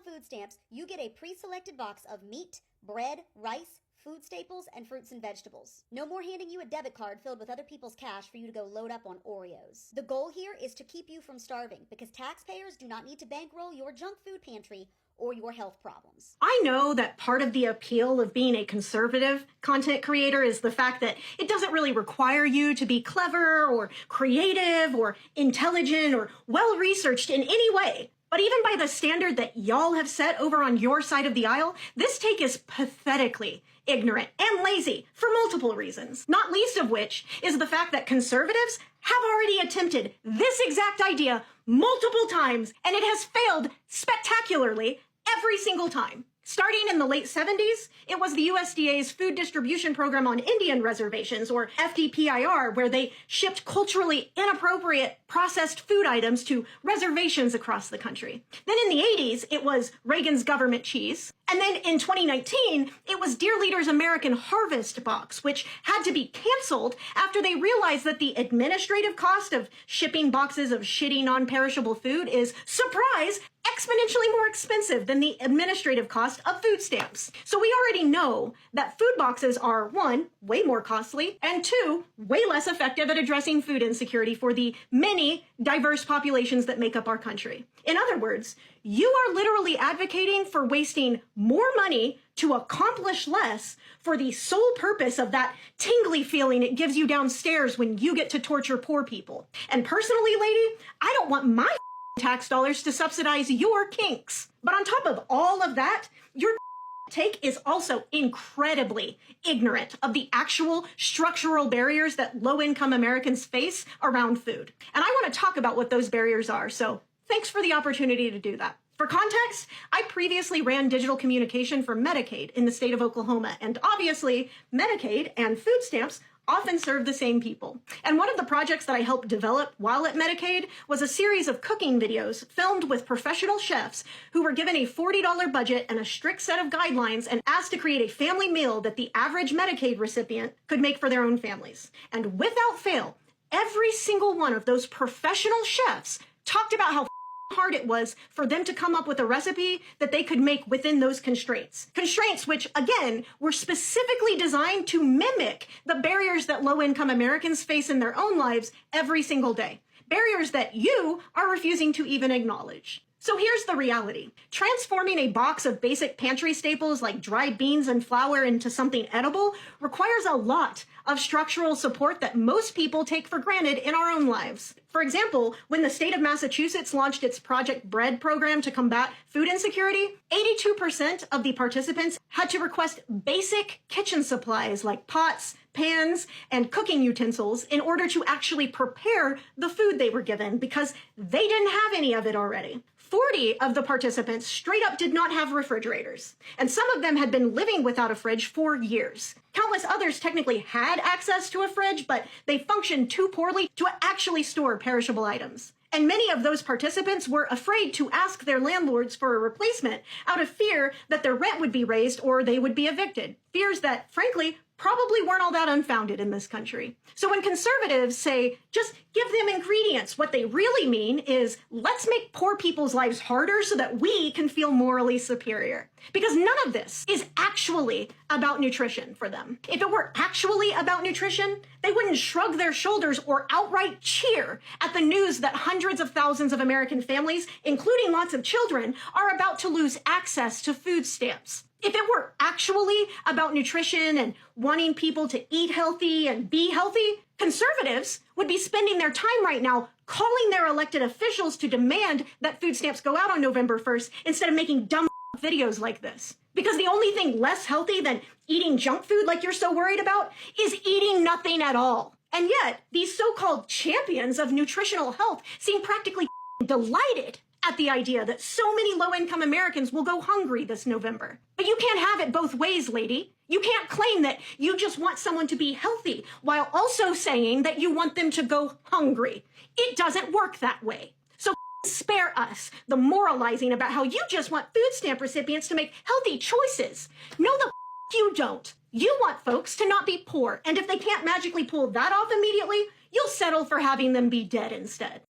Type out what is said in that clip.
food stamps, you get a pre-selected box of meat, bread, rice, food staples, and fruits and vegetables. No more handing you a debit card filled with other people's cash for you to go load up on Oreos. The goal here is to keep you from starving because taxpayers do not need to bankroll your junk food pantry or your health problems. I know that part of the appeal of being a conservative content creator is the fact that it doesn't really require you to be clever or creative or intelligent or well-researched in any way. But even by the standard that y'all have set over on your side of the aisle, this take is pathetically ignorant and lazy for multiple reasons, not least of which is the fact that conservatives have already attempted this exact idea multiple times, and it has failed spectacularly every single time. Starting in the late 70s, it was the USDA's Food Distribution Program on Indian Reservations, or FDPIR, where they shipped culturally inappropriate processed food items to reservations across the country. Then in the 80s, it was Reagan's government cheese. And then in 2019, it was Dear Leader's American Harvest box, which had to be canceled after they realized that the administrative cost of shipping boxes of shitty non-perishable food is, surprise, exponentially more expensive than the administrative cost of food stamps. So we already know that food boxes are, one, way more costly, and two, way less effective at addressing food insecurity for the many diverse populations that make up our country. In other words, you are literally advocating for wasting more money to accomplish less for the sole purpose of that tingly feeling it gives you downstairs when you get to torture poor people. And personally, lady, I don't want my tax dollars to subsidize your kinks. But on top of all of that, your take is also incredibly ignorant of the actual structural barriers that low-income Americans face around food. And I want to talk about what those barriers are, so thanks for the opportunity to do that. For context, I previously ran digital communication for Medicaid in the state of Oklahoma, and obviously Medicaid and food stamps often serve the same people. And one of the projects that I helped develop while at Medicaid was a series of cooking videos filmed with professional chefs who were given a $40 budget and a strict set of guidelines and asked to create a family meal that the average Medicaid recipient could make for their own families. And without fail, every single one of those professional chefs talked about how hard it was for them to come up with a recipe that they could make within those constraints. Constraints which, again, were specifically designed to mimic the barriers that low-income Americans face in their own lives every single day. Barriers that you are refusing to even acknowledge. So here's the reality. Transforming a box of basic pantry staples like dried beans and flour into something edible requires a lot of structural support that most people take for granted in our own lives. For example, when the state of Massachusetts launched its Project Bread program to combat food insecurity, 82% of the participants had to request basic kitchen supplies like pots, pans, and cooking utensils in order to actually prepare the food they were given because they didn't have any of it already. 40 of the participants straight up did not have refrigerators, and some of them had been living without a fridge for years. Countless others technically had access to a fridge, but they functioned too poorly to actually store perishable items. And many of those participants were afraid to ask their landlords for a replacement out of fear that their rent would be raised or they would be evicted. Fears that, frankly, probably weren't all that unfounded in this country. So when conservatives say, just give them ingredients, what they really mean is, let's make poor people's lives harder so that we can feel morally superior. Because none of this is actually about nutrition for them. If it were actually about nutrition, they wouldn't shrug their shoulders or outright cheer at the news that hundreds of thousands of American families, including lots of children, are about to lose access to food stamps. If it were actually about nutrition and wanting people to eat healthy and be healthy, conservatives would be spending their time right now calling their elected officials to demand that food stamps go out on November 1st instead of making dumb videos like this. Because the only thing less healthy than eating junk food like you're so worried about is eating nothing at all. And yet, these so-called champions of nutritional health seem practically delighted at the idea that so many low-income Americans will go hungry this November. But you can't have it both ways, lady. You can't claim that you just want someone to be healthy while also saying that you want them to go hungry. It doesn't work that way. So spare us the moralizing about how you just want food stamp recipients to make healthy choices. No, you don't. You want folks to not be poor, and if they can't magically pull that off immediately, you'll settle for having them be dead instead.